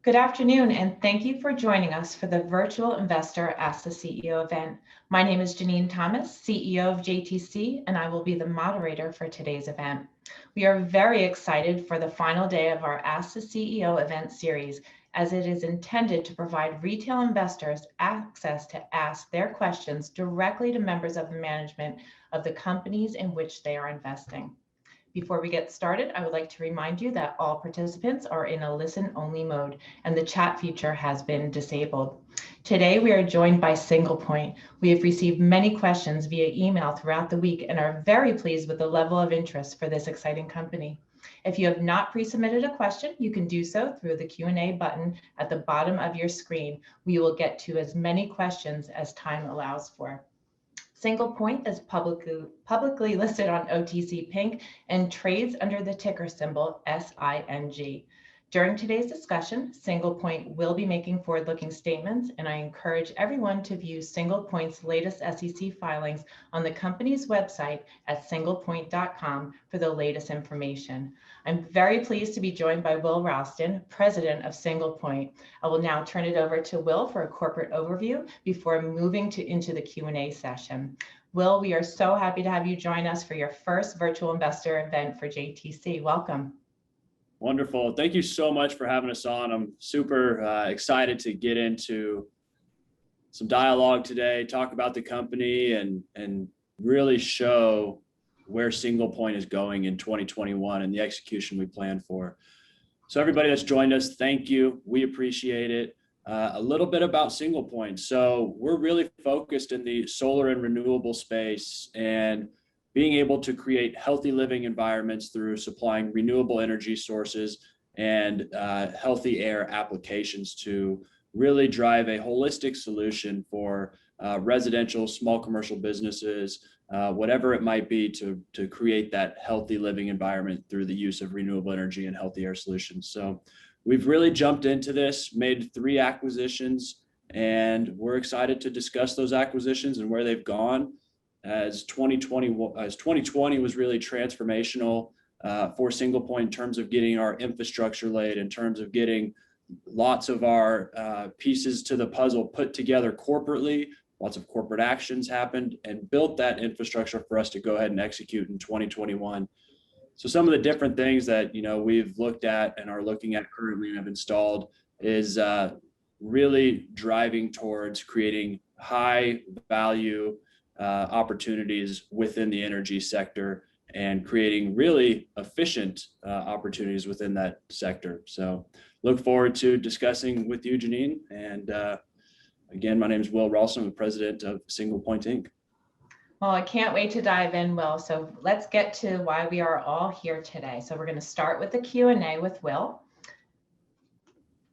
Good afternoon, and thank you for joining us for the Virtual Investor Ask the CEO event. My name is Janine Thomas, CEO of JTC, and I will be the moderator for today's event. We are very excited for the final day of our Ask the CEO event series, as it is intended to provide retail investors access to ask their questions directly to members of the management of the companies in which they are investing. Before we get started, I would like to remind you that all participants are in a listen-only mode and the chat feature has been disabled. Today, we are joined by SinglePoint. We have received many questions via email throughout the week and are very pleased with the level of interest for this exciting company. If you have not pre-submitted a question, you can do so through the Q&A button at the bottom of your screen. We will get to as many questions as time allows for. SinglePoint is publicly listed on OTC Pink and trades under the ticker symbol SING. During today's discussion, SinglePoint will be making forward-looking statements, and I encourage everyone to view SinglePoint's latest SEC filings on the company's website at singlepoint.com for the latest information. I'm very pleased to be joined by Wil Ralston, President of SinglePoint. I will now turn it over to Wil for a corporate overview before moving into the Q&A session. Wil, we are so happy to have you join us for your first virtual investor event for JTC. Welcome. Wonderful. Thank you so much for having us on. I'm super excited to get into some dialogue today, talk about the company, and really show where SinglePoint is going in 2021 and the execution we plan for. So everybody that's joined us, thank you. We appreciate it. A little bit about SinglePoint. So we're really focused in the solar and renewable space and being able to create healthy living environments through supplying renewable energy sources and healthy air applications to really drive a holistic solution for residential, small commercial businesses, whatever it might be, to create that healthy living environment through the use of renewable energy and healthy air solutions. So we've really jumped into this, made 3 acquisitions, and we're excited to discuss those acquisitions and where they've gone. As 2020 was really transformational for SinglePoint in terms of getting our infrastructure laid, in terms of getting lots of our pieces to the puzzle put together corporately. Lots of corporate actions happened and built that infrastructure for us to go ahead and execute in 2021. So some of the different things that we've looked at and are looking at currently and have installed is really driving towards creating high value opportunities within the energy sector and creating really efficient opportunities within that sector. So look forward to discussing with you, Janine. And again, my name is Wil Ralston. I'm the president of SinglePoint Inc. Well, I can't wait to dive in, Wil. So let's get to why we are all here today. So we're going to start with the Q&A with Wil.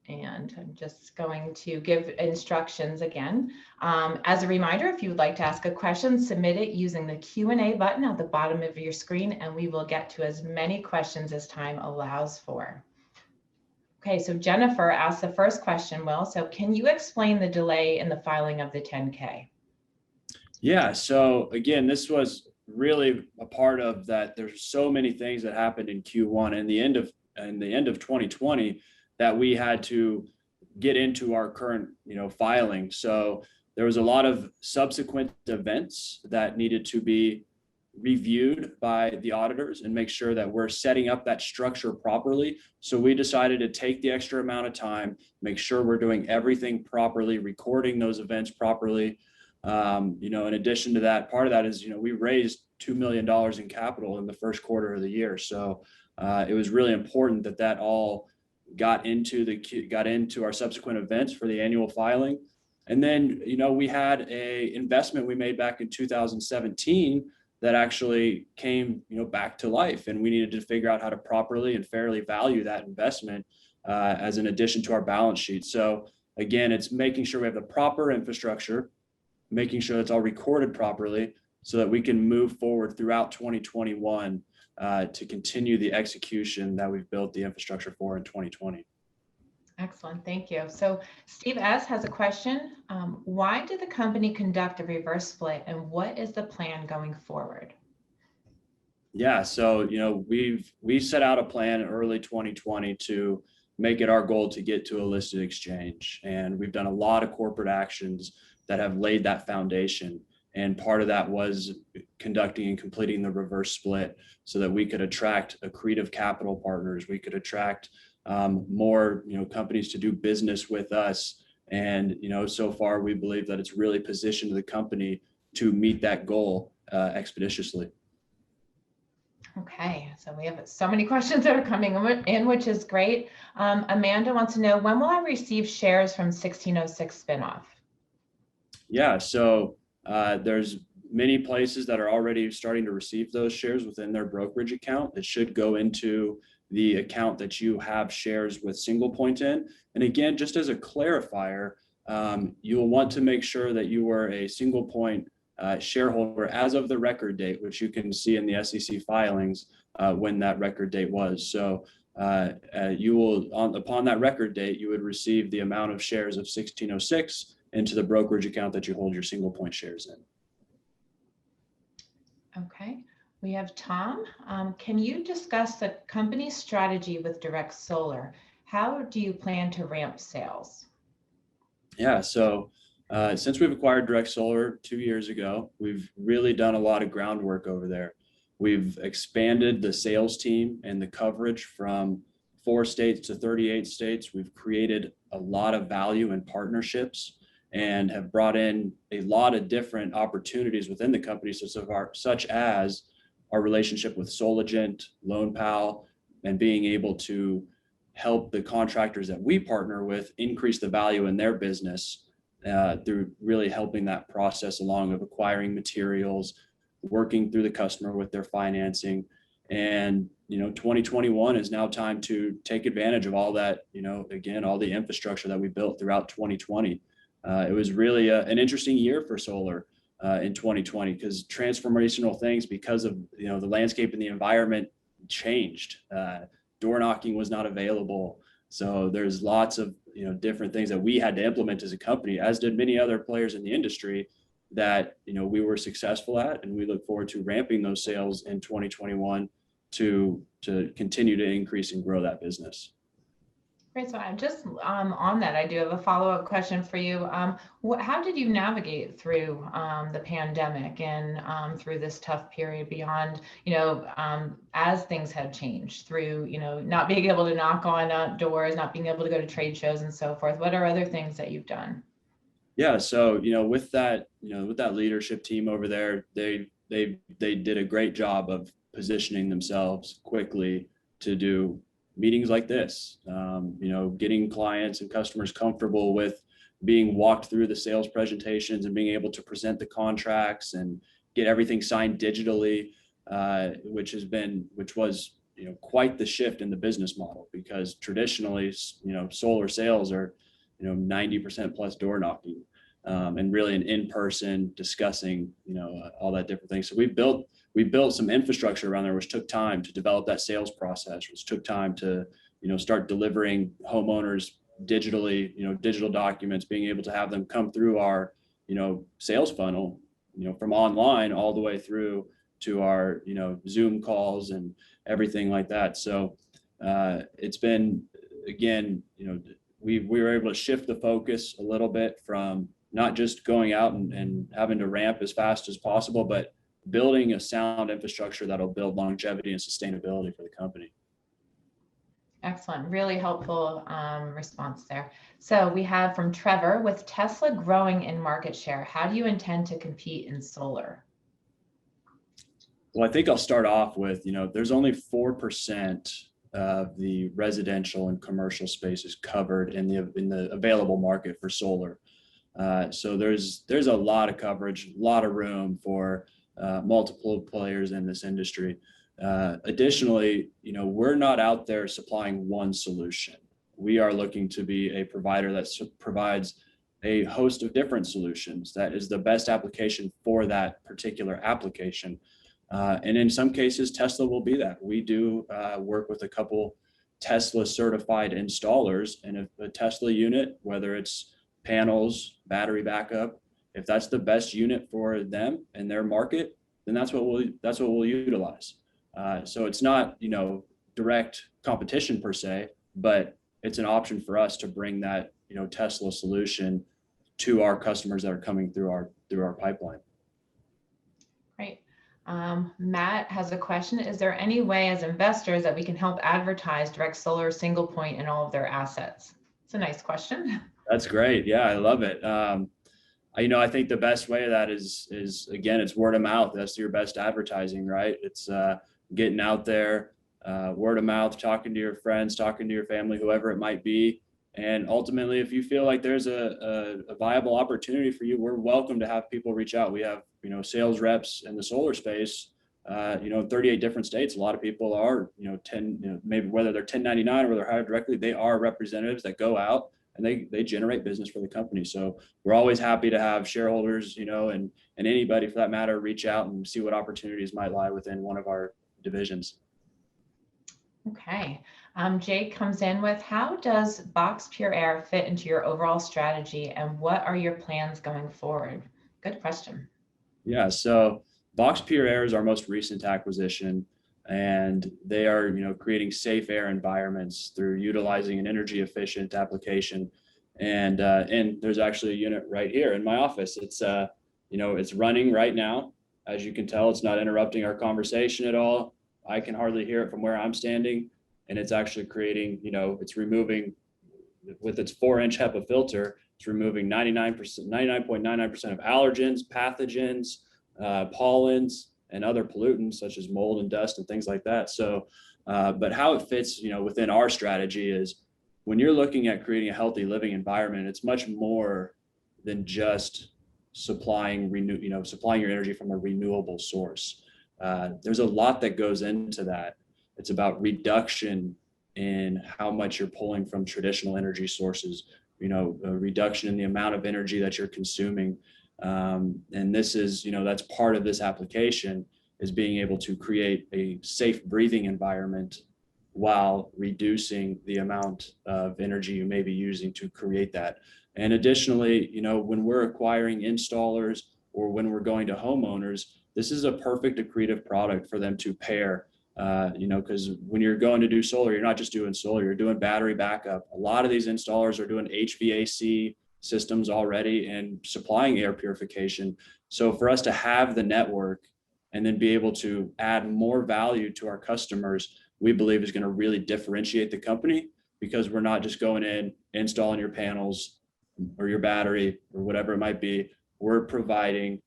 And I'm just going to give instructions again. As a reminder, if you would like to ask a question, submit it using the Q&A button at the bottom of your screen, and we will get to as many questions as time allows for. Okay, so Jennifer asked the first question, Wil. So can you explain the delay in the filing of the 10K? Yeah, so again, this was really a part of that. There's so many things that happened in Q1 and the end of 2020 that we had to get into our current filing. So there was a lot of subsequent events that needed to be reviewed by the auditors and make sure that we're setting up that structure properly. So we decided to take the extra amount of time, make sure we're doing everything properly, recording those events properly. In addition to that, part of that is, we raised $2 million in capital in the first quarter of the year. So it was really important that all got into our subsequent events for the annual filing. And then, we had a investment we made back in 2017 that actually came, back to life, and we needed to figure out how to properly and fairly value that investment as an addition to our balance sheet. So again, it's making sure we have the proper infrastructure, making sure it's all recorded properly so that we can move forward throughout 2021 to continue the execution that we've built the infrastructure for in 2020. Excellent, thank you. So Steve S. has a question. Why did the company conduct a reverse split, and what is the plan going forward? Yeah, so we set out a plan in early 2020 to make it our goal to get to a listed exchange. And we've done a lot of corporate actions that have laid that foundation. And part of that was conducting and completing the reverse split so that we could attract accretive capital partners. We could attract more, companies to do business with us. And, so far we believe that it's really positioned the company to meet that goal expeditiously. Okay, so we have so many questions that are coming in, which is great. Amanda wants to know, when will I receive shares from 1606 spinoff? Yeah, so there's many places that are already starting to receive those shares within their brokerage account. It should go into the account that you have shares with SinglePoint in. And again, just as a clarifier, you'll want to make sure that you were a SinglePoint shareholder as of the record date, which you can see in the SEC filings when that record date was. So you will, upon that record date, you would receive the amount of shares of 1606 into the brokerage account that you hold your SinglePoint shares in. Okay, we have Tom. Can you discuss the company's strategy with direct solar? How do you plan to ramp sales? Yeah, so since we've acquired Direct Solar 2 years ago, we've really done a lot of groundwork over there. We've expanded the sales team and the coverage from 4 states to 38 states. We've created a lot of value and partnerships and have brought in a lot of different opportunities within the company, such as our relationship with Solagent, LoanPal, and being able to help the contractors that we partner with increase the value in their business through really helping that process along of acquiring materials, working through the customer with their financing. And 2021 is now time to take advantage of all that, again, all the infrastructure that we built throughout 2020. It was really an interesting year for solar in 2020 because transformational things, because of the landscape and the environment changed. Door knocking was not available. So there's lots of different things that we had to implement as a company, as did many other players in the industry that we were successful at, and we look forward to ramping those sales in 2021 to continue to increase and grow that business. Great. So I'm just on that, I do have a follow-up question for you. How did you navigate through the pandemic and through this tough period beyond, as things have changed through, not being able to knock on doors, not being able to go to trade shows and so forth? What are other things that you've done? Yeah. So, with that leadership team over there, they did a great job of positioning themselves quickly to do meetings like this, getting clients and customers comfortable with being walked through the sales presentations and being able to present the contracts and get everything signed digitally, which was quite the shift in the business model, because traditionally, solar sales are 90% plus door knocking, and really an in-person discussing all that different things. So we built some infrastructure around there, which took time to develop that sales process, which took time to, start delivering homeowners digitally, digital documents, being able to have them come through our, sales funnel, from online all the way through to our, Zoom calls and everything like that. So it's been, again, we were able to shift the focus a little bit from not just going out and having to ramp as fast as possible, but building a sound infrastructure that'll build longevity and sustainability for the company. Excellent. Really helpful response there. So we have from Trevor, with Tesla growing in market share, how do you intend to compete in solar? Well, I think I'll start off with, there's only 4% of the residential and commercial spaces covered in the available market for solar. So there's a lot of coverage, a lot of room for multiple players in this industry. Additionally, we're not out there supplying one solution. We are looking to be a provider that provides a host of different solutions that is the best application for that particular application. And in some cases, Tesla will be that. We do work with a couple Tesla certified installers, and if a Tesla unit, whether it's panels, battery backup, if that's the best unit for them and their market, then that's what we'll utilize. So it's not, direct competition per se, but it's an option for us to bring that, Tesla solution to our customers that are coming through our pipeline. Great. Matt has a question. Is there any way as investors that we can help advertise direct solar SinglePoint in all of their assets? It's a nice question. That's great. Yeah, I love it. I think the best way of that is again, it's word of mouth. That's your best advertising, right? It's getting out there, word of mouth, talking to your friends, talking to your family, whoever it might be. And ultimately, if you feel like there's a viable opportunity for you, we're welcome to have people reach out. We have, sales reps in the solar space, in 38 different states. A lot of people are, maybe whether they're 1099 or they're hired directly, they are representatives that go out and they generate business for the company. So we're always happy to have shareholders, and anybody for that matter, reach out and see what opportunities might lie within one of our divisions. Okay. Jake comes in with, how does Box Pure Air fit into your overall strategy and what are your plans going forward? Good question. Yeah, so Box Pure Air is our most recent acquisition, and they are, creating safe air environments through utilizing an energy efficient application. And there's actually a unit right here in my office. It's it's running right now. As you can tell, it's not interrupting our conversation at all. I can hardly hear it from where I'm standing, and it's actually creating, it's removing, with its 4-inch HEPA filter, it's removing 99.99% of allergens, pathogens, pollens, and other pollutants such as mold and dust and things like that. So, but how it fits, within our strategy is when you're looking at creating a healthy living environment, it's much more than just supplying your energy from a renewable source. There's a lot that goes into that. It's about reduction in how much you're pulling from traditional energy sources, a reduction in the amount of energy that you're consuming. And this is, that's part of this application, is being able to create a safe breathing environment while reducing the amount of energy you may be using to create that. And additionally, when we're acquiring installers or when we're going to homeowners, this is a perfect accretive product for them to pair, because when you're going to do solar, you're not just doing solar, you're doing battery backup. A lot of these installers are doing HVAC systems already and supplying air purification. So for us to have the network and then be able to add more value to our customers, we believe is going to really differentiate the company, because we're not just going in, installing your panels or your battery or whatever it might be. We're providing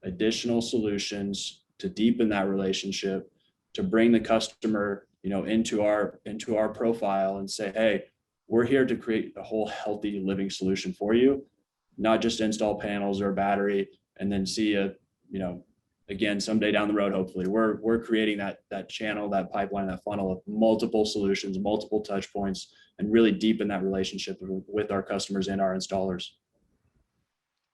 additional solutions to deepen that relationship, to bring the customer, into our profile and say, hey, we're here to create a whole healthy living solution for you, not just install panels or a battery and then see again, someday down the road, hopefully. We're creating that channel, that pipeline, that funnel of multiple solutions, multiple touch points, and really deepen that relationship with our customers and our installers.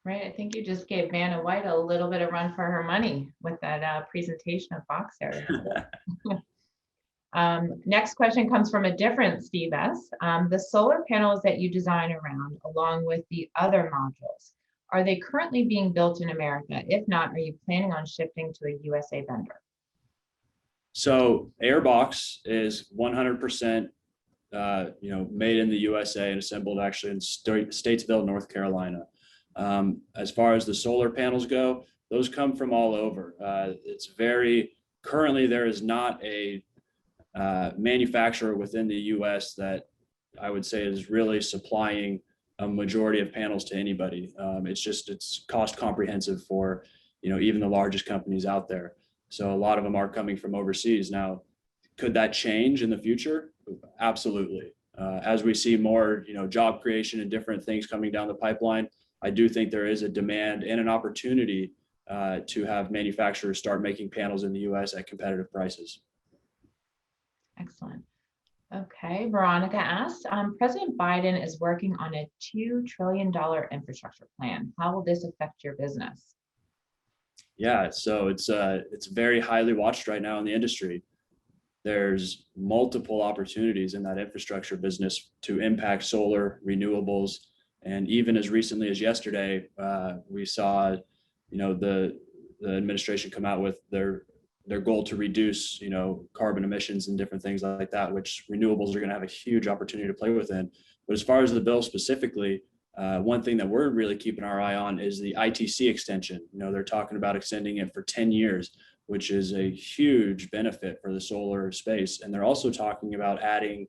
Right. I think you just gave Vanna White a little bit of run for her money with that presentation of Box Air. Next question comes from a different Steve S. The solar panels that you design around, along with the other modules, are they currently being built in America? If not, are you planning on shifting to a USA vendor? So Airbox is 100%, made in the USA and assembled actually in Statesville, North Carolina. As far as the solar panels go, those come from all over. Currently there is not a manufacturer within the US that I would say is really supplying a majority of panels to anybody. It's cost comprehensive for, even the largest companies out there. So a lot of them are coming from overseas. Now, could that change in the future? Absolutely. As we see more, job creation and different things coming down the pipeline, I do think there is a demand and an opportunity to have manufacturers start making panels in the US at competitive prices. Excellent. Okay, Veronica asks, President Biden is working on a $2 trillion infrastructure plan. How will this affect your business? Yeah, so it's very highly watched right now in the industry. There's multiple opportunities in that infrastructure business to impact solar, renewables, and even as recently as yesterday, we saw, the administration come out with their their goal to reduce, carbon emissions and different things like that, which renewables are going to have a huge opportunity to play within. But as far as the bill specifically, one thing that we're really keeping our eye on is the ITC extension. They're talking about extending it for 10 years, which is a huge benefit for the solar space. And they're also talking about adding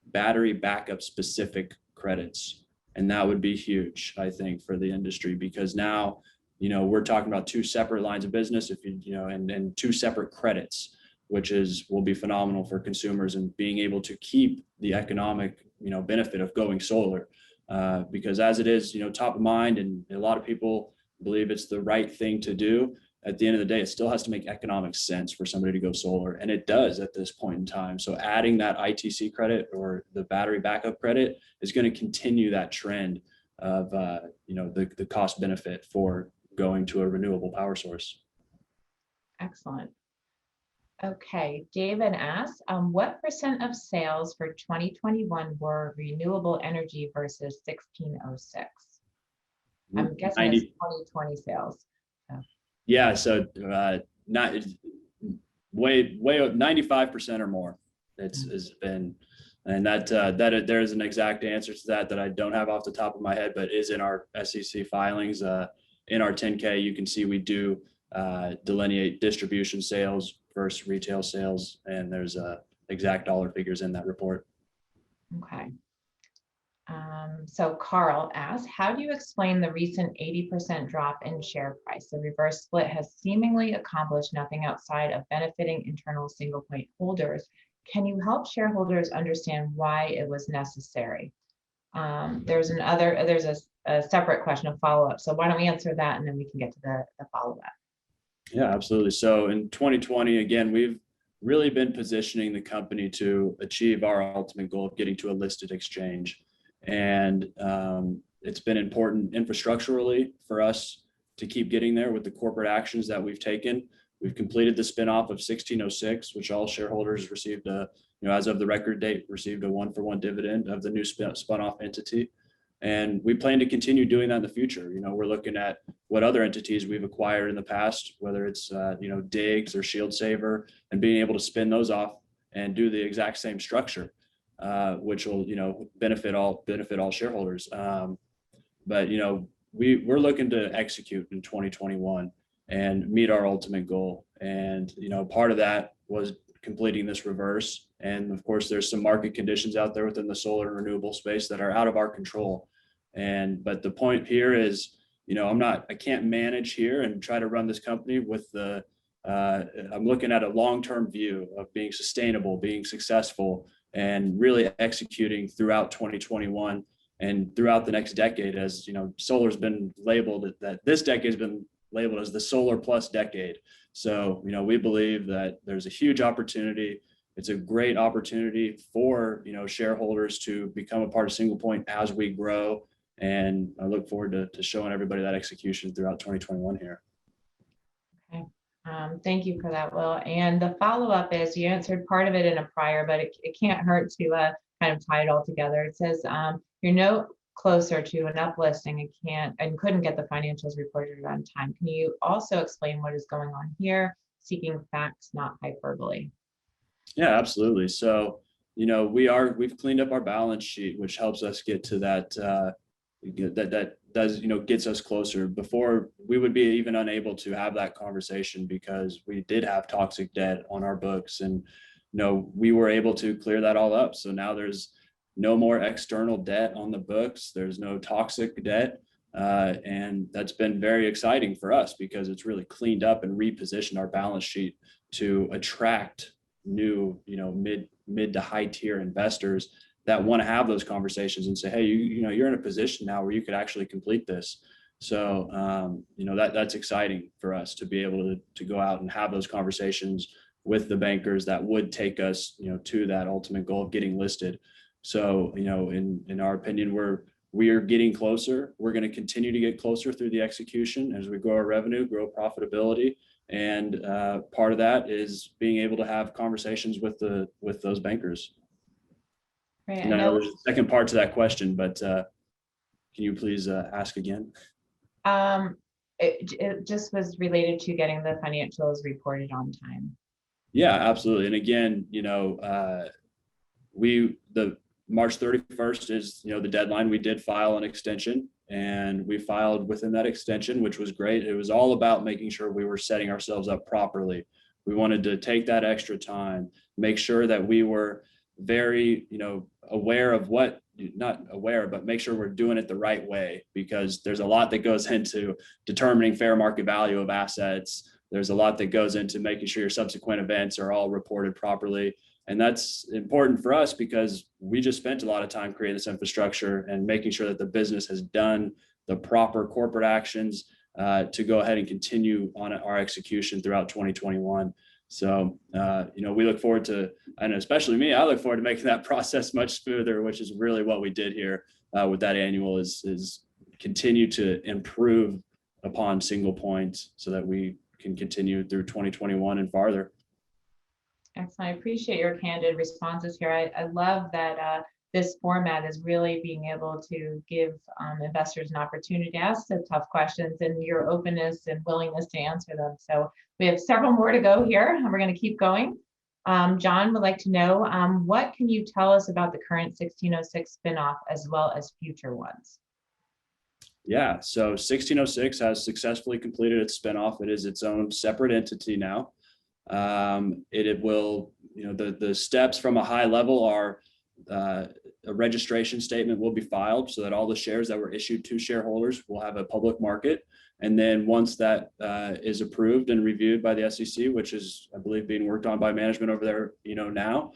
battery backup specific credits. And that would be huge, I think, for the industry, because now, we're talking about two separate lines of business, and two separate credits, which will be phenomenal for consumers and being able to keep the economic, benefit of going solar. Because as it is, top of mind, and a lot of people believe it's the right thing to do. At the end of the day, it still has to make economic sense for somebody to go solar, and it does at this point in time. So adding that ITC credit or the battery backup credit is going to continue that trend of the cost benefit for going to a renewable power source. Excellent. Okay, David asks, what % of sales for 2021 were renewable energy versus 1606? I'm guessing it's 2020 sales. So. Yeah, so not way 95% or more. It's been, and that there is an exact answer to that I don't have off the top of my head, but is in our SEC filings. In our 10K, you can see we do delineate distribution sales versus retail sales, and there's exact dollar figures in that report. Okay. So Carl asks, how do you explain the recent 80% drop in share price? The reverse split has seemingly accomplished nothing outside of benefiting internal SinglePoint holders. Can you help shareholders understand why it was necessary? There's a separate question of follow-up. So why don't we answer that, and then we can get to the follow-up. Yeah, absolutely. So in 2020, again, we've really been positioning the company to achieve our ultimate goal of getting to a listed exchange. And it's been important infrastructurally for us to keep getting there with the corporate actions that we've taken. We've completed the spinoff of 1606, which all shareholders received as of the record date, received a 1-for-1 dividend of the new spun-off entity. And we plan to continue doing that in the future. We're looking at what other entities we've acquired in the past, whether it's Diggs or Shield Saver, and being able to spin those off and do the exact same structure, which will benefit all shareholders. But we're looking to execute in 2021 and meet our ultimate goal. And part of that was completing this reverse. And of course, there's some market conditions out there within the solar and renewable space that are out of our control. But the point here is, I can't manage here and try to run this company with I'm looking at a long-term view of being sustainable, being successful, and really executing throughout 2021 and throughout the next decade. As solar's been labeled, that this decade has been labeled as the solar plus decade. So, we believe that there's a huge opportunity. It's a great opportunity for, shareholders to become a part of SinglePoint as we grow. And I look forward to showing everybody that execution throughout 2021 here. Okay. Thank you for that, Will. And the follow-up is, you answered part of it in a prior, but it can't hurt to kind of tie it all together. It says, you're no closer to an uplisting and couldn't get the financials reported on time. Can you also explain what is going on here? Seeking facts, not hyperbole. Yeah, absolutely. So, we've cleaned up our balance sheet, which helps us get to that, that does, gets us closer. Before, we would be even unable to have that conversation because we did have toxic debt on our books, and, we were able to clear that all up. So now there's no more external debt on the books. There's no toxic debt. And that's been very exciting for us because it's really cleaned up and repositioned our balance sheet to attract new, mid to high tier investors that want to have those conversations and say, hey, you're in a position now where you could actually complete this. So, that's exciting for us to be able to go out and have those conversations with the bankers that would take us, to that ultimate goal of getting listed. So, in our opinion, we are getting closer. We're going to continue to get closer through the execution as we grow our revenue, grow profitability. And part of that is being able to have conversations with those bankers. Right. And I know there's a second part to that question, but can you please ask again? it just was related to getting the financials reported on time. Yeah, absolutely. And again, the March 31st is, the deadline. We did file an extension, and we filed within that extension, which was great. It was all about making sure we were setting ourselves up properly. We wanted to take that extra time, make sure that we were very, aware of what, not aware, but make sure we're doing it the right way, because there's a lot that goes into determining fair market value of assets. There's a lot that goes into making sure your subsequent events are all reported properly. And that's important for us because we just spent a lot of time creating this infrastructure and making sure that the business has done the proper corporate actions to go ahead and continue on our execution throughout 2021. So, we look forward to, and especially me, I look forward to making that process much smoother, which is really what we did here with that annual is continue to improve upon SinglePoint so that we can continue through 2021 and farther. Excellent. I appreciate your candid responses here. I love that this format is really being able to give investors an opportunity to ask the tough questions and your openness and willingness to answer them. So we have several more to go here, and we're going to keep going. John would like to know, what can you tell us about the current 1606 spinoff as well as future ones? Yeah, so 1606 has successfully completed its spinoff. It is its own separate entity now. It will, the steps from a high level are a registration statement will be filed so that all the shares that were issued to shareholders will have a public market. And then once that is approved and reviewed by the SEC, which is, I believe, being worked on by management over there, now,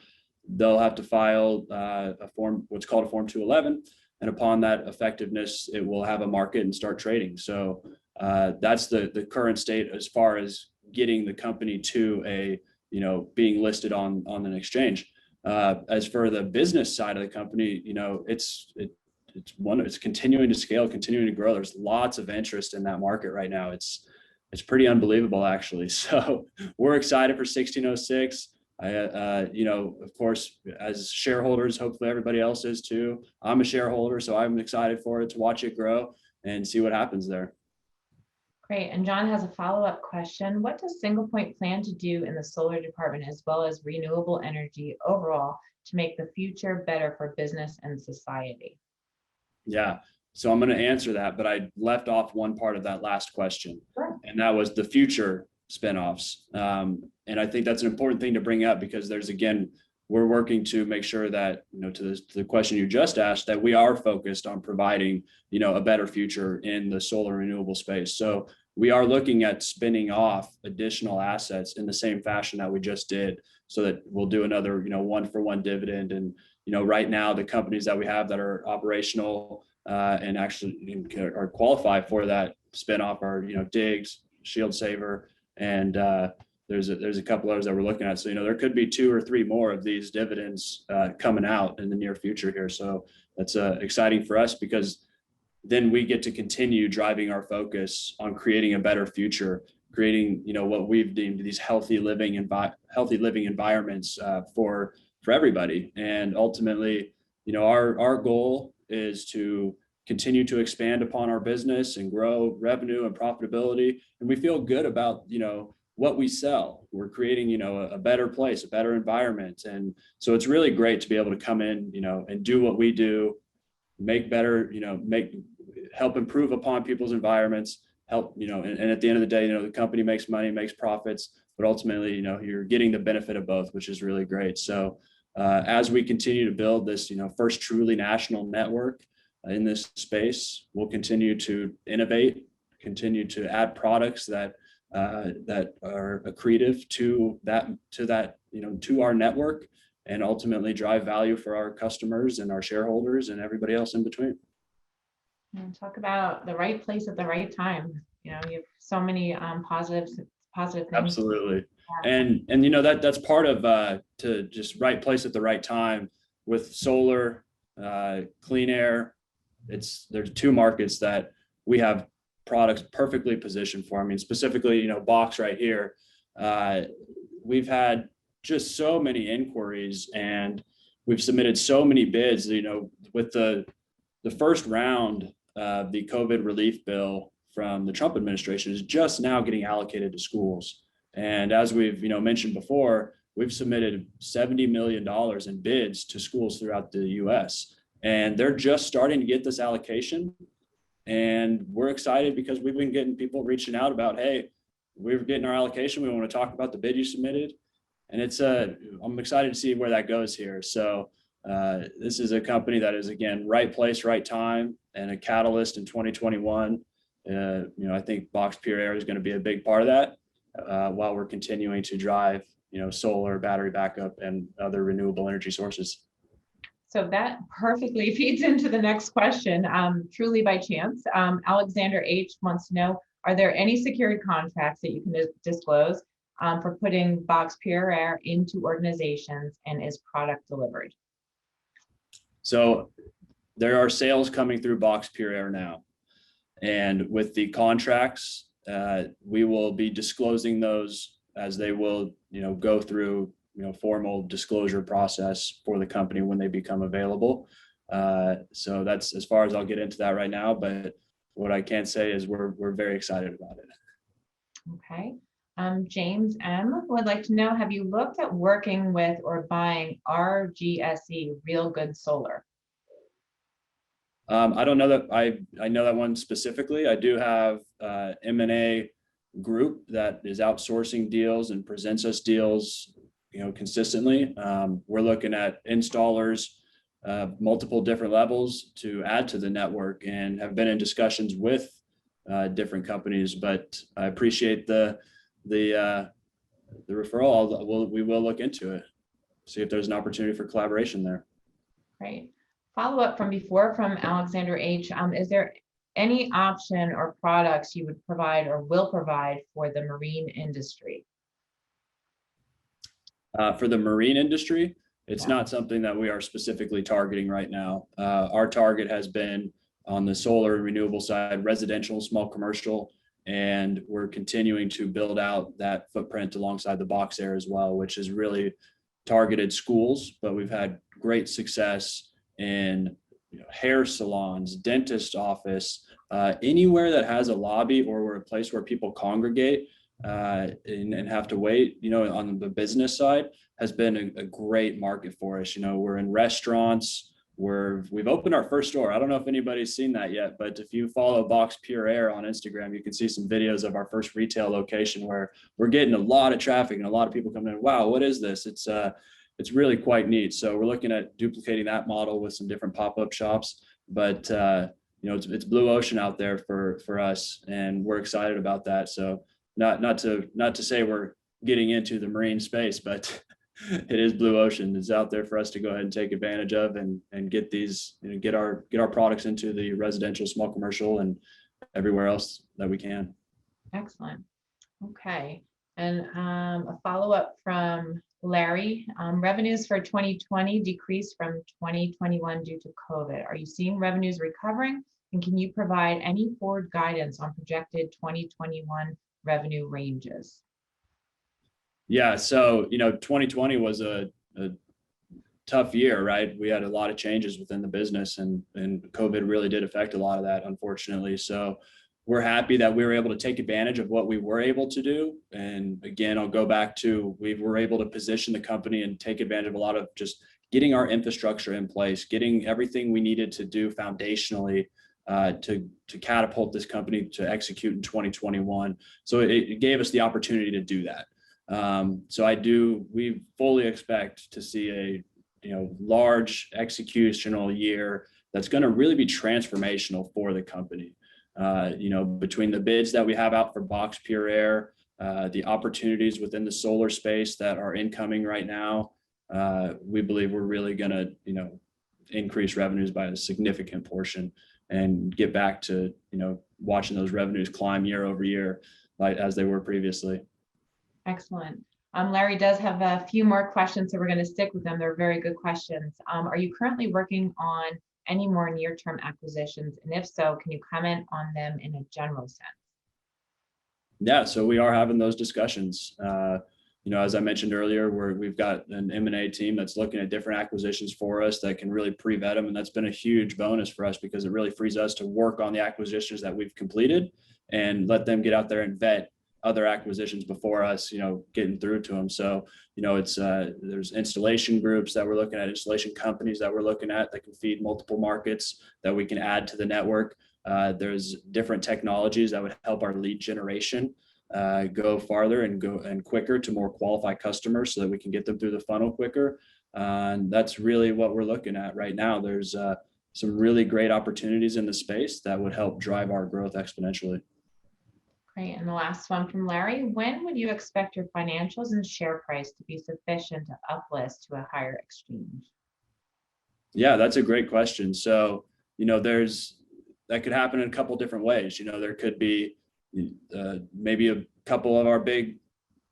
they'll have to file a form, what's called a Form 211. And upon that effectiveness, it will have a market and start trading. So that's the current state as far as getting the company to a, being listed on an exchange. As for the business side of the company, it's continuing to scale, continuing to grow. There's lots of interest in that market right now. It's pretty unbelievable, actually. So we're excited for 1606. Of course, as shareholders, hopefully everybody else is too. I'm a shareholder, so I'm excited for it to watch it grow and see what happens there. Great. And John has a follow-up question. What does SinglePoint plan to do in the solar department as well as renewable energy overall to make the future better for business and society? Yeah. So I'm going to answer that, but I left off one part of that last question. Sure. And that was the future spinoffs. And I think that's an important thing to bring up because we're working to make sure that, to the question you just asked, that we are focused on providing, a better future in the solar renewable space. So we are looking at spinning off additional assets in the same fashion that we just did, so that we'll do another, 1-for-1 dividend. And, right now the companies that we have that are operational and actually are qualified for that spinoff are, Diggs, Shield Saver, and there's a couple others that we're looking at. So, there could be 2 or 3 more of these dividends coming out in the near future here. So that's exciting for us because then we get to continue driving our focus on creating a better future, creating, what we've deemed these healthy living environments for everybody. And ultimately, our goal is to continue to expand upon our business and grow revenue and profitability. And we feel good about, what we sell. We're creating, a better place, a better environment. And so it's really great to be able to come in, and do what we do, make better, help improve upon people's environments, help, and at the end of the day, the company makes money, makes profits, but ultimately, you're getting the benefit of both, which is really great. So as we continue to build this, first truly national network in this space, we'll continue to innovate, continue to add products that are accretive to our network, and ultimately drive value for our customers and our shareholders and everybody else in between. And talk about the right place at the right time. You have so many positive things. Absolutely. Yeah. And that's part of to just right place at the right time with solar, clean air. There's 2 markets that we have products perfectly positioned for. I mean, specifically, Box right here. We've had just so many inquiries and we've submitted so many bids, with the first round of the COVID relief bill from the Trump administration is just now getting allocated to schools. And as we've mentioned before, we've submitted $70 million in bids to schools throughout the US, and they're just starting to get this allocation. And we're excited because we've been getting people reaching out about, hey, we're getting our allocation. We want to talk about the bid you submitted. And I'm excited to see where that goes here. So this is a company that is, again, right place, right time, and a catalyst in 2021. I think Box Pure Air is going to be a big part of that while we're continuing to drive, solar, battery backup, and other renewable energy sources. So that perfectly feeds into the next question. Truly by chance, Alexander H. wants to know, are there any secured contracts that you can disclose for putting Box Pure Air into organizations, and is product delivered? So there are sales coming through Box Pure Air now. And with the contracts, we will be disclosing those as they will, go through, formal disclosure process for the company when they become available. So that's as far as I'll get into that right now. But what I can say is we're very excited about it. Okay. James M. would like to know, have you looked at working with or buying RGSE, Real Good Solar? I don't know that I know that one specifically. I do have M&A group that is outsourcing deals and presents us deals, consistently. We're looking at installers, multiple different levels to add to the network, and have been in discussions with different companies. But I appreciate the referral. We will look into it, see if there's an opportunity for collaboration there. Great. Follow up from before from Alexander H. Is there any option or products you would provide or will provide for the marine industry? For the marine industry, it's not something that we are specifically targeting right now. Our target has been on the solar and renewable side, residential, small commercial, and we're continuing to build out that footprint alongside the Box Air as well, which is really targeted schools. But we've had great success in hair salons, dentist office, anywhere that has a lobby or a place where people congregate and have to wait, on the business side has been a great market for us. We're in restaurants, we've opened our first store. I don't know if anybody's seen that yet, but if you follow Box Pure Air on Instagram, you can see some videos of our first retail location where we're getting a lot of traffic and a lot of people coming in. Wow, what is this? It's really quite neat. So we're looking at duplicating that model with some different pop-up shops, but it's blue ocean out there for us, and we're excited about that. So not to say we're getting into the marine space, but it is blue ocean. It's out there for us to go ahead and take advantage of and get these, get our products into the residential, small commercial, and everywhere else that we can. Excellent. Okay. And a follow-up from Larry. Revenues for 2020 decreased from 2021 due to COVID. Are you seeing revenues recovering? And can you provide any forward guidance on projected 2021 revenue ranges? Yeah, so 2020 was a tough year, right? We had a lot of changes within the business, and COVID really did affect a lot of that, unfortunately. So we're happy that we were able to take advantage of what we were able to do. And again, I'll go back to, we were able to position the company and take advantage of a lot of just getting our infrastructure in place, getting everything we needed to do foundationally to catapult this company to execute in 2021. So it gave us the opportunity to do that. So we fully expect to see a large executional year that's going to really be transformational for the company. Between the bids that we have out for Box Pure Air, the opportunities within the solar space that are incoming right now, we believe we're really going to increase revenues by a significant portion and get back to watching those revenues climb year over year like as they were previously. Excellent. Larry does have a few more questions, so we're going to stick with them. They're very good questions. Are you currently working on any more near-term acquisitions? And if so, can you comment on them in a general sense? Yeah, so we are having those discussions. As I mentioned earlier, we've got an M&A team that's looking at different acquisitions for us that can really pre-vet them. And that's been a huge bonus for us because it really frees us to work on the acquisitions that we've completed and let them get out there and vet other acquisitions before us, getting through to them. So, it's there's installation groups that we're looking at, installation companies that we're looking at that can feed multiple markets that we can add to the network. There's different technologies that would help our lead generation go farther and quicker to more qualified customers so that we can get them through the funnel quicker. And that's really what we're looking at right now. There's some really great opportunities in the space that would help drive our growth exponentially. Great. And the last one from Larry, when would you expect your financials and share price to be sufficient to uplist to a higher exchange? Yeah, that's a great question. So, that could happen in a couple different ways. There could be maybe a couple of our big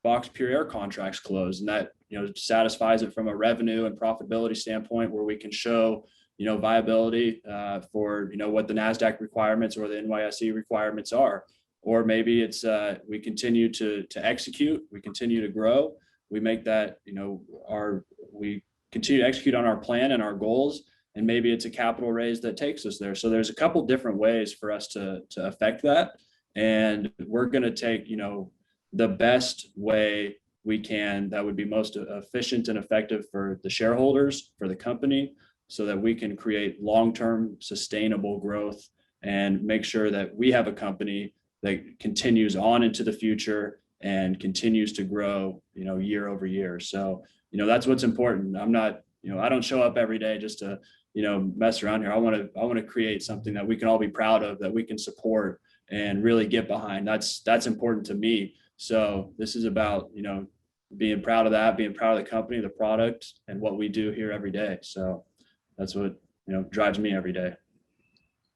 box pure air contracts close, and that, satisfies it from a revenue and profitability standpoint, where we can show, viability for, what the NASDAQ requirements or the NYSE requirements are. Or maybe it's we continue to execute, we continue to grow, we make that, we continue to execute on our plan and our goals, and maybe it's a capital raise that takes us there. So there's a couple different ways for us to affect that, and we're going to take, the best way we can that would be most efficient and effective for the shareholders, for the company, so that we can create long-term sustainable growth and make sure that we have a company that continues on into the future and continues to grow, year over year. So, that's what's important. I'm not, I don't show up every day just to, mess around here. I want to create something that we can all be proud of, that we can support and really get behind. That's important to me. So this is about, being proud of that, being proud of the company, the product, and what we do here every day. So that's what, drives me every day.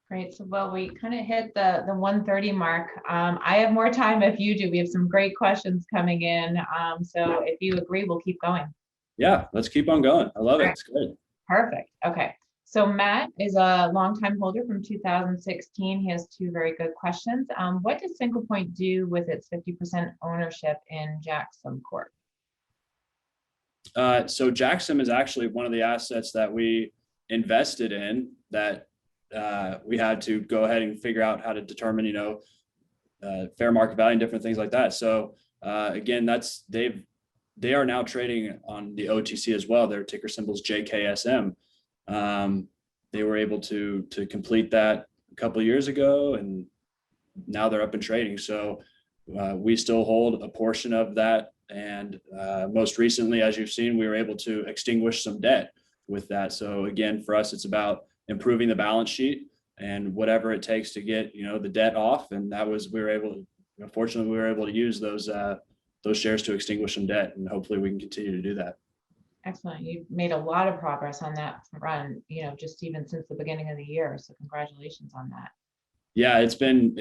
Great. So, well, we kind of hit the 1:30 mark. I have more time if you do. We have some great questions coming in. So if you agree, we'll keep going. Yeah, let's keep on going. I love it. It's good. Perfect. Okay. So Matt is a longtime holder from 2016. He has two very good questions. What does SinglePoint do with its 50% ownership in Jacksam Corp? So Jacksam is actually one of the assets that we invested in that we had to go ahead and figure out how to determine, fair market value and different things like that. So again, they are now trading on the OTC as well. Their ticker symbol is JKSM. They were able to complete that a couple of years ago, and now they're up and trading. So we still hold a portion of that. And most recently, as you've seen, we were able to extinguish some debt with that. So again, for us, it's about improving the balance sheet and whatever it takes to get, the debt off. And fortunately, we were able to use those shares to extinguish some debt, and hopefully we can continue to do that. Excellent. You've made a lot of progress on that run, just even since the beginning of the year. So congratulations on that. Yeah, it's been,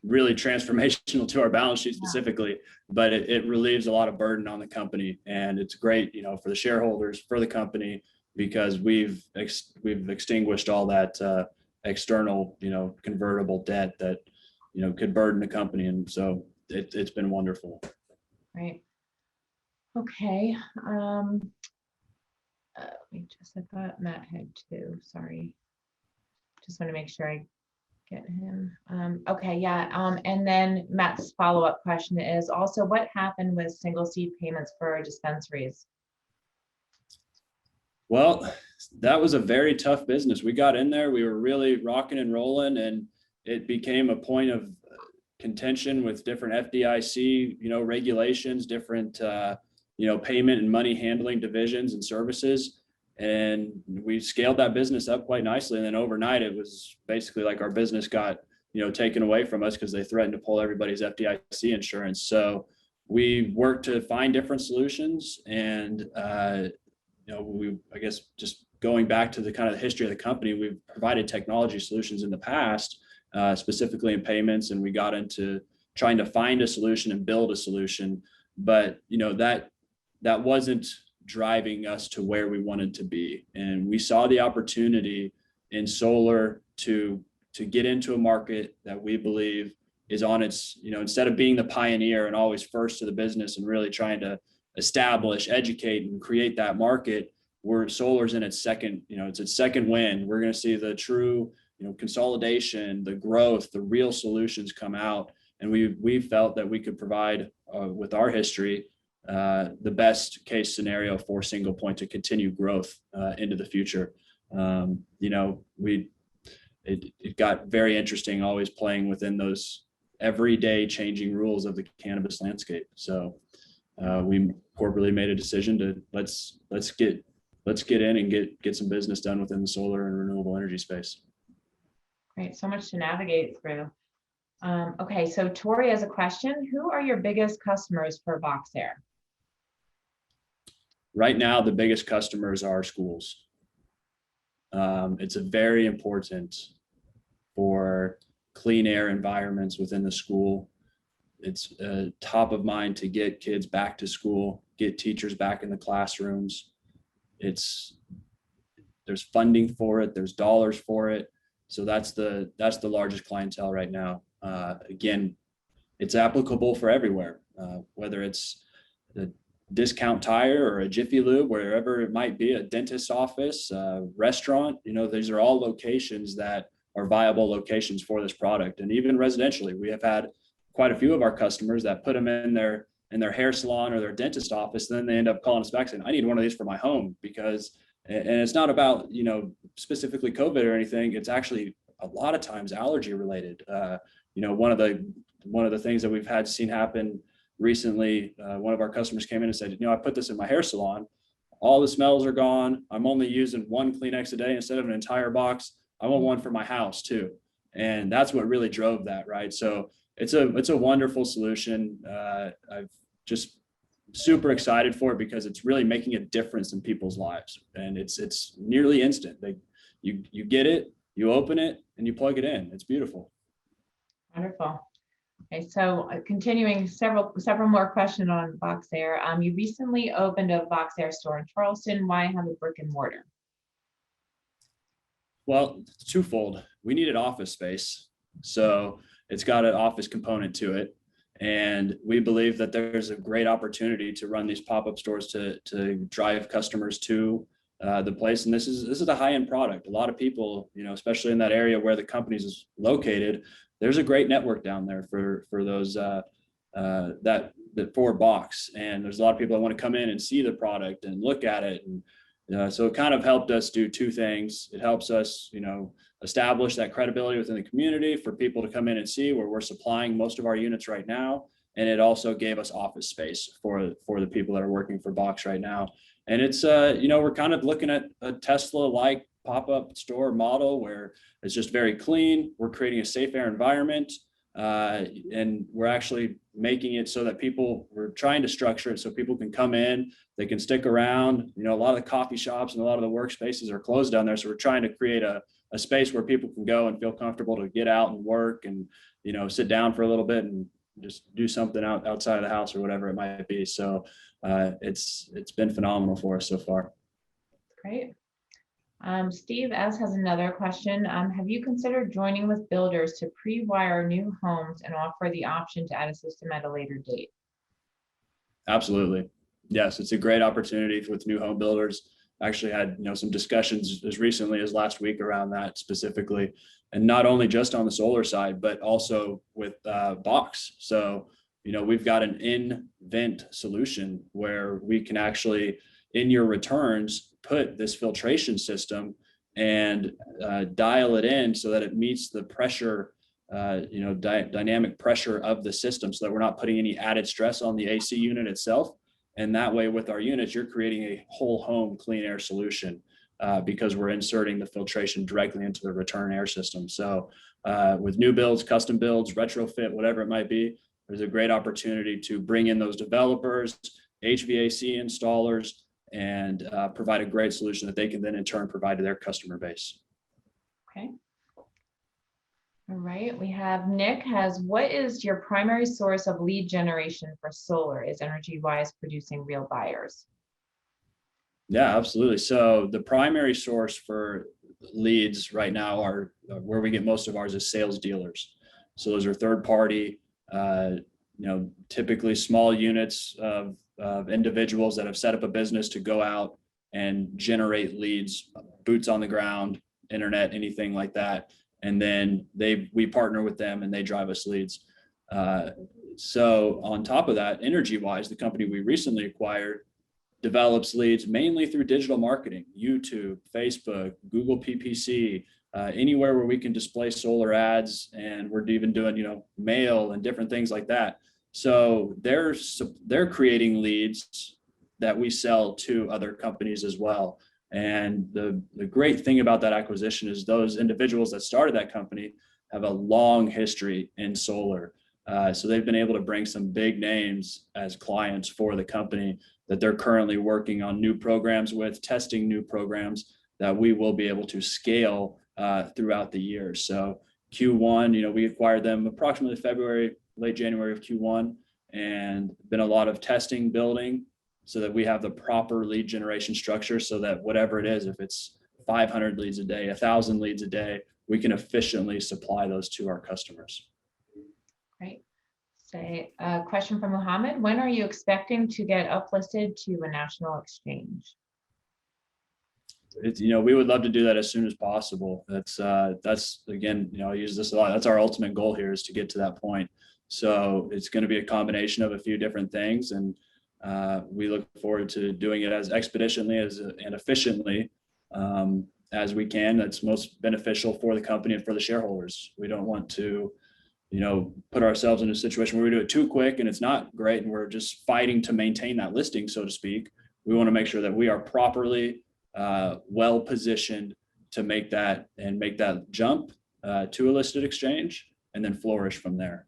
really transformational to our balance sheet specifically, but it relieves a lot of burden on the company, and it's great, for the shareholders, for the company, because we've extinguished all that external, convertible debt that, could burden the company. And so it's been wonderful. Right. Okay. Let me I thought Matt had two. Sorry. Just want to make sure I get him. Okay. Yeah. And then Matt's follow-up question is also, what happened with SingleSeed payments for dispensaries? Well, that was a very tough business. We got in there, we were really rocking and rolling, and it became a point of contention with different FDIC, regulations, different, payment and money handling divisions and services. And we scaled that business up quite nicely. And then overnight, it was basically like our business got, taken away from us because they threatened to pull everybody's FDIC insurance. So we worked to find different solutions. And, I guess just going back to the kind of the history of the company, we've provided technology solutions in the past, specifically in payments. And we got into trying to find a solution and build a solution. But, that wasn't driving us to where we wanted to be. And we saw the opportunity in solar to get into a market that we believe is on its, instead of being the pioneer and always first to the business and really trying to establish, educate, and create that market, where solar's in its second, it's its second win. We're going to see the true, consolidation, the growth, the real solutions come out. And we felt that we could provide, with our history, the best case scenario for SinglePoint to continue growth into the future. It got very interesting, always playing within those everyday changing rules of the cannabis landscape. So we corporately made a decision to let's get in and get some business done within the solar and renewable energy space. Great, so much to navigate through. Okay, so Tori has a question. Who are your biggest customers for Voxair? Right now, the biggest customers are schools. It's a very important for clean air environments within the school. It's top of mind to get kids back to school, get teachers back in the classrooms. There's funding for it, there's dollars for it. So that's the largest clientele right now. Again, it's applicable for everywhere, whether it's the discount tire or a Jiffy Lube, wherever it might be, a dentist's office, restaurant. These are all locations that are viable locations for this product. And even residentially, we have had quite a few of our customers that put them in their hair salon or their dentist office. Then they end up calling us back saying, I need one of these for my home, because, and it's not about, specifically COVID or anything. It's actually a lot of times allergy related. One of the things that we've seen happen recently, one of our customers came in and said, I put this in my hair salon, all the smells are gone. I'm only using one Kleenex a day instead of an entire box. I want one for my house too. And that's what really drove that, right? So it's a wonderful solution. I've just super excited for it because it's really making a difference in people's lives. And it's nearly instant. You get it, you open it, and you plug it in. It's beautiful. Wonderful. Okay, so continuing several more questions on Voxair. You recently opened a Voxair store in Charleston. Why have a brick and mortar? Well, it's twofold. We needed office space, so it's got an office component to it. And we believe that there's a great opportunity to run these pop-up stores to drive customers to the place. And this is a high-end product. A lot of people, especially in that area where the company is located, there's a great network down there for those that for box. And there's a lot of people that want to come in and see the product and look at it. And so it kind of helped us do two things. It helps us, establish that credibility within the community for people to come in and see where we're supplying most of our units right now. And it also gave us office space for the people that are working for Box right now. And it's, we're kind of looking at a Tesla-like pop-up store model where it's just very clean. We're creating a safe air environment. And we're actually making it so that we're trying to structure it so people can come in, they can stick around. A lot of the coffee shops and a lot of the workspaces are closed down there. So we're trying to create a space where people can go and feel comfortable to get out and work and, sit down for a little bit and just do something outside of the house or whatever it might be. So it's been phenomenal for us so far. Great. Steve S has another question. Have you considered joining with builders to pre-wire new homes and offer the option to add a system at a later date? Absolutely. Yes, it's a great opportunity with new home builders. Actually had some discussions as recently as last week around that specifically, and not only just on the solar side, but also with Box. So we've got an in-vent solution where we can actually, in your returns, put this filtration system and dial it in so that it meets the pressure, dynamic pressure of the system, so that we're not putting any added stress on the AC unit itself. And that way, with our units, you're creating a whole home clean air solution because we're inserting the filtration directly into the return air system. So with new builds, custom builds, retrofit, whatever it might be, there's a great opportunity to bring in those developers, HVAC installers, and provide a great solution that they can then in turn provide to their customer base. Okay. All right, we have Nick has, what is your primary source of lead generation for solar? Is Energy Wise producing real buyers? Yeah, absolutely. So the primary source for leads right now are where we get most of ours is sales dealers. So those are third party, typically small units of individuals that have set up a business to go out and generate leads, boots on the ground, internet, anything like that. and then we partner with them and they drive us leads. So on top of that, energy-wise, the company we recently acquired develops leads mainly through digital marketing, YouTube, Facebook, Google PPC, anywhere where we can display solar ads, and we're even doing, mail and different things like that. So they're creating leads that we sell to other companies as well. And the great thing about that acquisition is those individuals that started that company have a long history in solar. So they've been able to bring some big names as clients for the company that they're currently working on new programs with, testing new programs that we will be able to scale throughout the year. So Q1, we acquired them approximately February, late January of Q1, and been a lot of testing, building, so that we have the proper lead generation structure, so that whatever it is, if it's 500 leads a day, 1,000 leads a day, we can efficiently supply those to our customers. Great. Say a question from Muhammad. When are you expecting to get uplisted to a national exchange? We would love to do that as soon as possible. That's again, I use this a lot. That's our ultimate goal here, is to get to that point. So it's going to be a combination of a few different things, and we look forward to doing it as expeditiously and efficiently as we can. That's most beneficial for the company and for the shareholders. We don't want to, put ourselves in a situation where we do it too quick and it's not great, and we're just fighting to maintain that listing, so to speak. We want to make sure that we are properly well positioned to make that jump to a listed exchange and then flourish from there.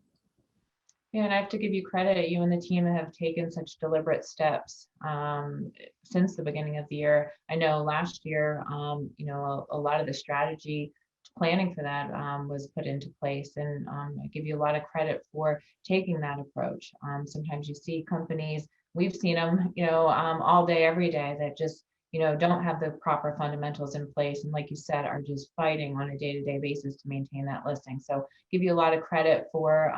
Yeah, and I have to give you credit. You and the team have taken such deliberate steps since the beginning of the year. I know last year, a lot of the strategy planning for that was put into place, and I give you a lot of credit for taking that approach. Sometimes you see companies, we've seen them, all day, every day, that just don't have the proper fundamentals in place, and like you said, are just fighting on a day-to-day basis to maintain that listing. So give you a lot of credit for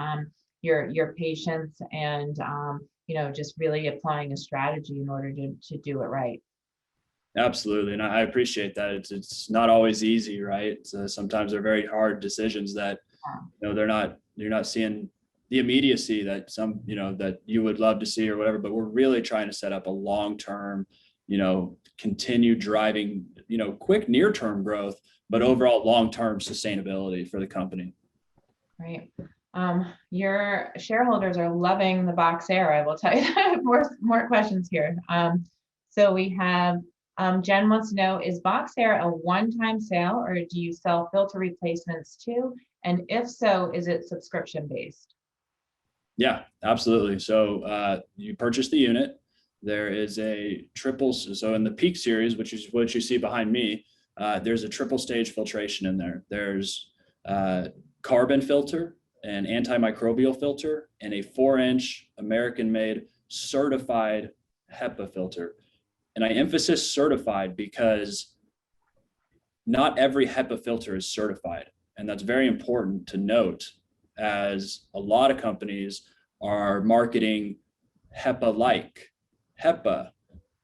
your patience and just really applying a strategy in order to do it right. Absolutely, and I appreciate that. It's not always easy, right? So sometimes they're very hard decisions that you're not seeing the immediacy that that you would love to see or whatever, but we're really trying to set up a long-term, continue driving, quick near-term growth, but overall long-term sustainability for the company. Right. Your shareholders are loving the Box Air, I will tell you. more questions here. So we have Jen wants to know, is Box Air a one-time sale, or do you sell filter replacements too? And if so, is it subscription based? Yeah, absolutely. So you purchase the unit. There is a triple. So in the Peak series, which is what you see behind me, there's a triple stage filtration in there. There's carbon filter, an antimicrobial filter, and a 4-inch American-made certified HEPA filter. And I emphasize certified because not every HEPA filter is certified. And that's very important to note, as a lot of companies are marketing HEPA-like HEPA,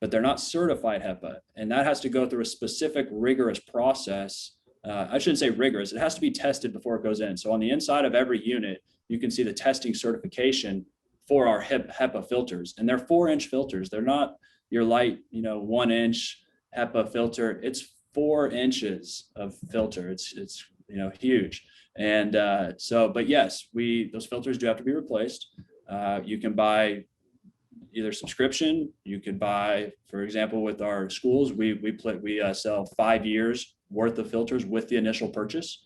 but they're not certified HEPA. And that has to go through a specific rigorous process. I shouldn't say rigorous, it has to be tested before it goes in. So on the inside of every unit, you can see the testing certification for our HEPA filters. And they're 4-inch filters. They're not your light, 1-inch HEPA filter. It's 4 inches of filter. It's huge. And but yes, those filters do have to be replaced. You can buy either subscription. You could buy, for example, with our schools, we sell 5 years worth of filters with the initial purchase,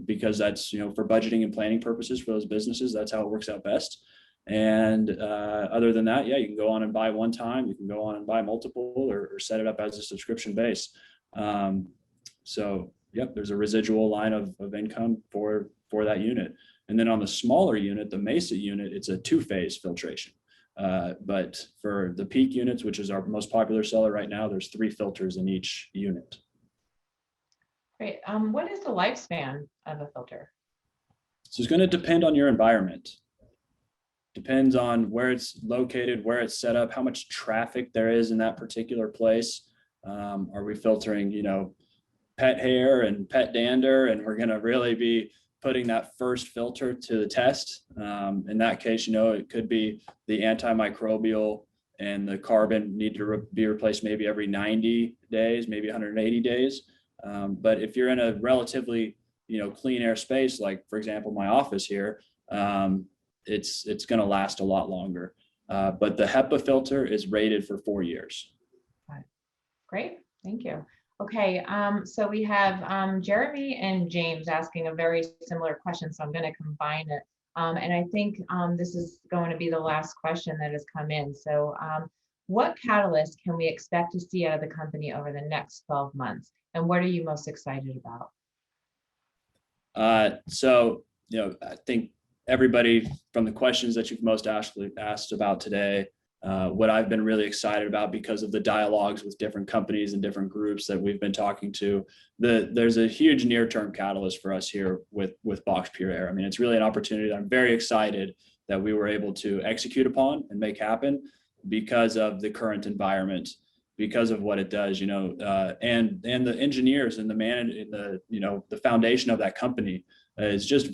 because that's, for budgeting and planning purposes for those businesses, that's how it works out best. And other than that, yeah, you can go on and buy one time. You can go on and buy multiple, or set it up as a subscription base. So yep, there's a residual line of income for that unit. And then on the smaller unit, the Mesa unit, it's a 2-phase filtration. But for the Peak units, which is our most popular seller right now, there's 3 filters in each unit. Great. What is the lifespan of a filter? So it's going to depend on your environment. Depends on where it's located, where it's set up, how much traffic there is in that particular place. Are we filtering, pet hair and pet dander, and we're going to really be putting that first filter to the test. In that case, it could be the antimicrobial and the carbon need to be replaced maybe every 90 days, maybe 180 days. But if you're in a relatively, clean air space, like for example, my office here, it's going to last a lot longer. But the HEPA filter is rated for 4 years. Great, thank you. Okay, so we have Jeremy and James asking a very similar question, so I'm going to combine it. And I think this is going to be the last question that has come in. So what catalyst can we expect to see out of the company over the next 12 months? And what are you most excited about? So, I think everybody from the questions that you've most asked about today, what I've been really excited about because of the dialogues with different companies and different groups that we've been talking to, there's a huge near-term catalyst for us here with Box Pure Air. I mean, it's really an opportunity that I'm very excited that we were able to execute upon and make happen because of the current environment, because of what it does, and the engineers and the foundation of that company is just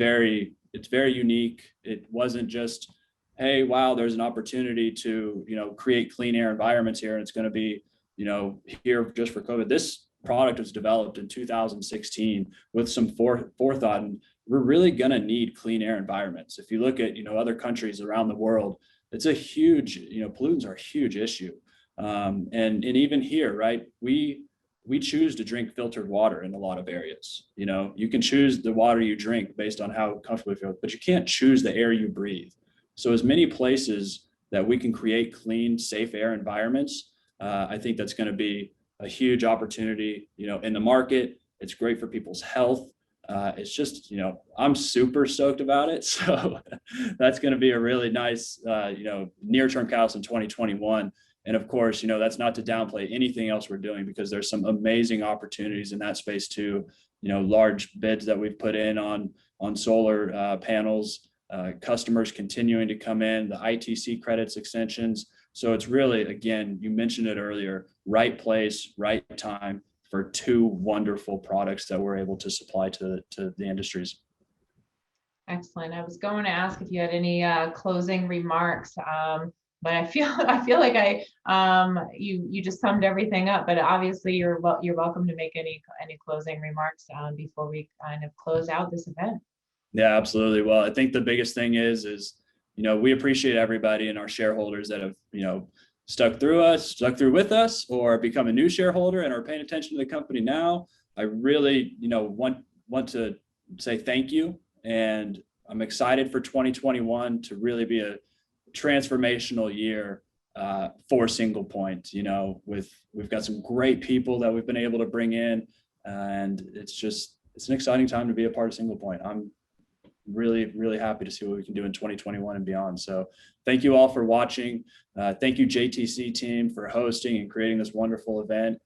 it's very unique. It wasn't just, hey, wow, there's an opportunity to, create clean air environments here, and it's going to be, here just for COVID. This product was developed in 2016 with some forethought, and we're really going to need clean air environments. If you look at, other countries around the world, it's a huge, pollutants are a huge issue. And even here, right, we choose to drink filtered water in a lot of areas. You can choose the water you drink based on how comfortable you feel, but you can't choose the air you breathe. So as many places that we can create clean, safe air environments, I think that's going to be a huge opportunity, in the market. It's great for people's health. It's just, I'm super stoked about it. So that's going to be a really nice, near-term catalyst in 2021. And of course, that's not to downplay anything else we're doing, because there's some amazing opportunities in that space too. Large bids that we've put in on solar panels, customers continuing to come in, the ITC credits extensions. So it's really, again, you mentioned it earlier, right place, right time for two wonderful products that we're able to supply to the industries. Excellent. I was going to ask if you had any closing remarks, but I feel like you just summed everything up. But obviously, you're welcome to make any closing remarks before we kind of close out this event. Yeah, absolutely. Well, I think the biggest thing is we appreciate everybody and our shareholders that have stuck through with us, or become a new shareholder and are paying attention to the company now. I really want to say thank you, and I'm excited for 2021 to really be a transformational year for SinglePoint. We've got some great people that we've been able to bring in, and it's an exciting time to be a part of SinglePoint. I'm really, really happy to see what we can do in 2021 and beyond. So thank you all for watching. Thank you, JTC team, for hosting and creating this wonderful event.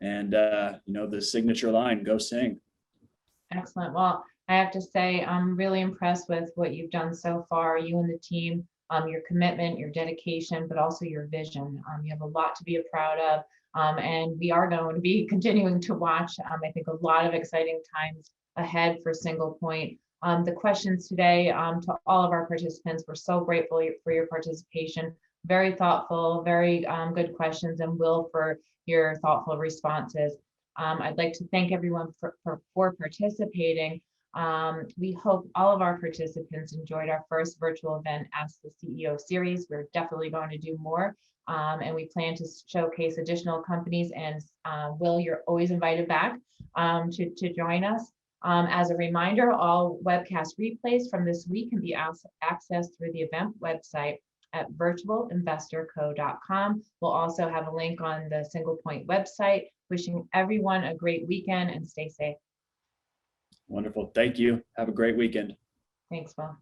And the signature line, go sing. Excellent. Well, I have to say, I'm really impressed with what you've done so far, you and the team, your commitment, your dedication, but also your vision. You have a lot to be proud of. And we are going to be continuing to watch, I think, a lot of exciting times ahead for SinglePoint. The questions today, to all of our participants, we're so grateful for your participation. Very thoughtful, very good questions, and Wil, for your thoughtful responses. I'd like to thank everyone for participating. We hope all of our participants enjoyed our first virtual event, Ask the CEO series. We're definitely going to do more, and we plan to showcase additional companies. And Wil, you're always invited back to join us. As a reminder, all webcast replays from this week can be accessed through the event website at virtualinvestorco.com. We'll also have a link on the SinglePoint website. Wishing everyone a great weekend and stay safe. Wonderful. Thank you. Have a great weekend. Thanks, Wil.